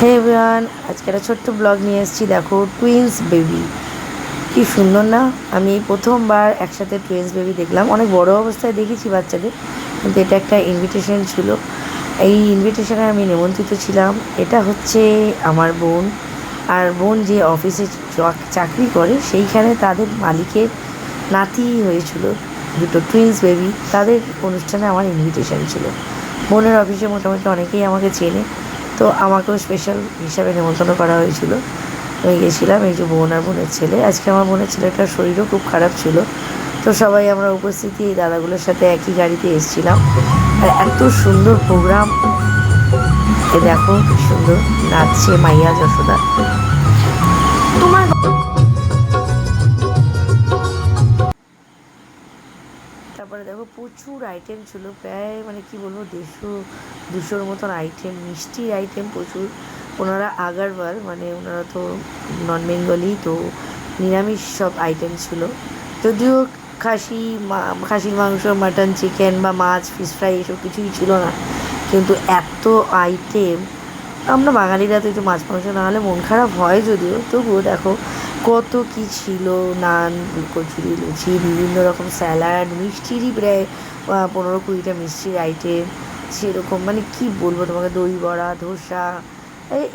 হে everyone, আজকে একটা ছোট্ট ব্লগ নিয়ে এসেছি। দেখো, টুইন্স বেবি কি সুন্দর না। আমি প্রথমবার একসাথে টুইন্স বেবি দেখলাম। অনেক বড় অবস্থায় দেখেছি বাচ্চাদের, কিন্তু এটা একটা ইনভিটেশন ছিল। এই ইনভিটেশনে আমি নিমন্ত্রিত ছিলাম। এটা হচ্ছে আমার বোন, আর বোন যে অফিসে চাকরি করে সেইখানে তাদের মালিকের নাতি হয়েছিল, দুটো টুইন্স বেবি। তাদের অনুষ্ঠানে আমার ইনভিটেশন ছিল। বোনের অফিসে মোটামুটি অনেকেই আমাকে চেনে, তো আমাকেও স্পেশাল হিসাবে নেমন্তন্ন করা হয়েছিল। আমি গেছিলাম। এই যে বোন আর বোনের ছেলে। আজকে আমার বোনের ছেলেটার শরীরও খুব খারাপ ছিল, তো সবাই আমরা উপস্থিতি এই দাদাগুলোর সাথে একই গাড়িতে এসেছিলাম। আর এত সুন্দর প্রোগ্রাম, এ দেখো কি সুন্দর নাচছে মাইয়া যশোদা। তোমার তারপরে দেখো প্রচুর আইটেম ছিল, প্রায় মানে কি বলবো 150-200-র মতন আইটেম, মিষ্টির আইটেম প্রচুর। ওনারা আগারওয়াল, মানে ওনারা তো নন বেঙ্গলি, তো নিরামিষ সব আইটেম ছিল। যদিও খাসির মাংস, মাটন, চিকেন বা মাছ, ফিশ ফ্রাই এসব কিছুই ছিল না, কিন্তু এত আইটেম। আমরা বাঙালিরা তো একটু মাছ মাংস না হলে মন খারাপ হয়, যদিও তবুও দেখো কত কি ছিল। নান, কচুরি, লুচি, বিভিন্ন রকম স্যালাড, মিষ্টিরই প্রায় 15-20টা মিষ্টির আইটেম সেরকম। মানে কি বলবো তোমাকে, দই বড়া, ধোসা,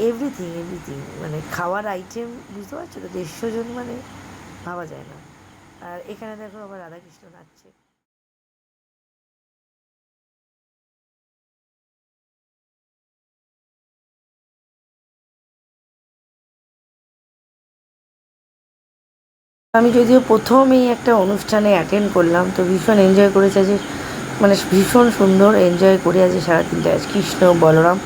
এভরিথিং এভরিথিং, মানে খাওয়ার আইটেম। বুঝতে পারছো তো, 150 জন মানে ভাবা যায় না। আর এখানে দেখো আবার রাধাকৃষ্ণ নাচছে। আমি যদিও প্রথম এই একটা অনুষ্ঠানে অ্যাটেন্ড করলাম, তো ভীষণ এনজয় করেছে। যে মানে ভীষণ সুন্দর এনজয় করে আজ সারাদিনটা। আজ কৃষ্ণ বলরাম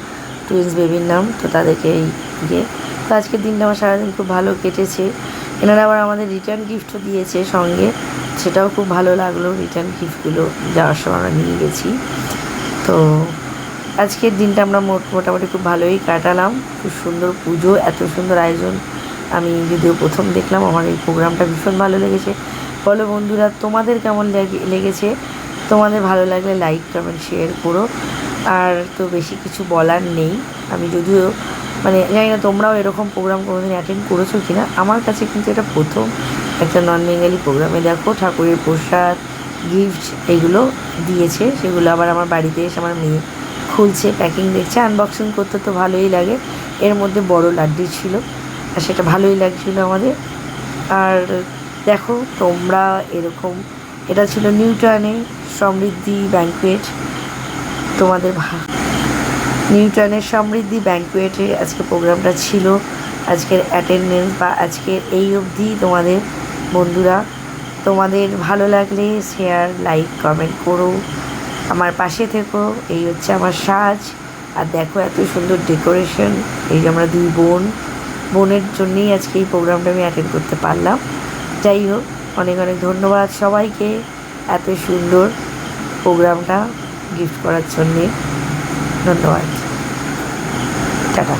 টুইন্স বেবির নাম, তো তাদেরকে এই দিয়ে তো আজকের দিনটা আমার সারাদিন খুব ভালো কেটেছে। এনারা আবার আমাদের রিটার্ন গিফটও দিয়েছে সঙ্গে, সেটাও খুব ভালো লাগলো। রিটার্ন গিফটগুলো যাওয়ার সময় আমরা নিয়ে গেছি। তো আজকের দিনটা আমরা মোটামুটি খুব ভালোই কাটালাম। খুব সুন্দর পুজো, এত সুন্দর আয়োজন আমি যদিও প্রথম দেখলাম। আমার এই প্রোগ্রামটা ভীষণ ভালো লেগেছে। বলো বন্ধুরা, তোমাদের কেমন লেগেছে? তোমাদের ভালো লাগলে লাইক, কমেন্ট, শেয়ার করো। আর তো বেশি কিছু বলার নেই। আমি যদিও মানে জানি না তোমরাও এরকম প্রোগ্রাম কোনোদিন অ্যাটেন্ড করেছো কি না। আমার কাছে কিন্তু এটা প্রথম একটা নন বেঙ্গলি প্রোগ্রামে। দেখো ঠাকুরের প্রসাদ, গিফট এগুলো দিয়েছে, সেগুলো আবার আমার বাড়িতে এসে আমার মেয়ে খুলছে, প্যাকিং দেখছে। আনবক্সিং করতে তো ভালোই লাগে। এর মধ্যে বড় লাড্ডু ছিল, আর সেটা ভালোই লাগছিলো আমাদের। আর দেখো তোমরা এরকম, এটা ছিল নিউটাউনে সমৃদ্ধি ব্যাঙ্কুয়েট। তোমাদের নিউটাউনের সমৃদ্ধি ব্যাঙ্কুয়েটে আজকে প্রোগ্রামটা ছিল। আজকের অ্যাটেন্ডেন্স বা আজকের এই অবধি তোমাদের বন্ধুরা। তোমাদের ভালো লাগলে শেয়ার, লাইক, কমেন্ট করো, আমার পাশে থেকো। এই হচ্ছে আমার সাজ। আর দেখো এত সুন্দর ডেকোরেশন। এই যে আমরা দুই বোনের জন্যেই আজকে এই প্রোগ্রামটা আমি অ্যাটেন্ড করতে পারলাম। যাই হোক, অনেক অনেক ধন্যবাদ সবাইকে এত সুন্দর প্রোগ্রামটা গিফট করার জন্যে। ধন্যবাদ, টাটা।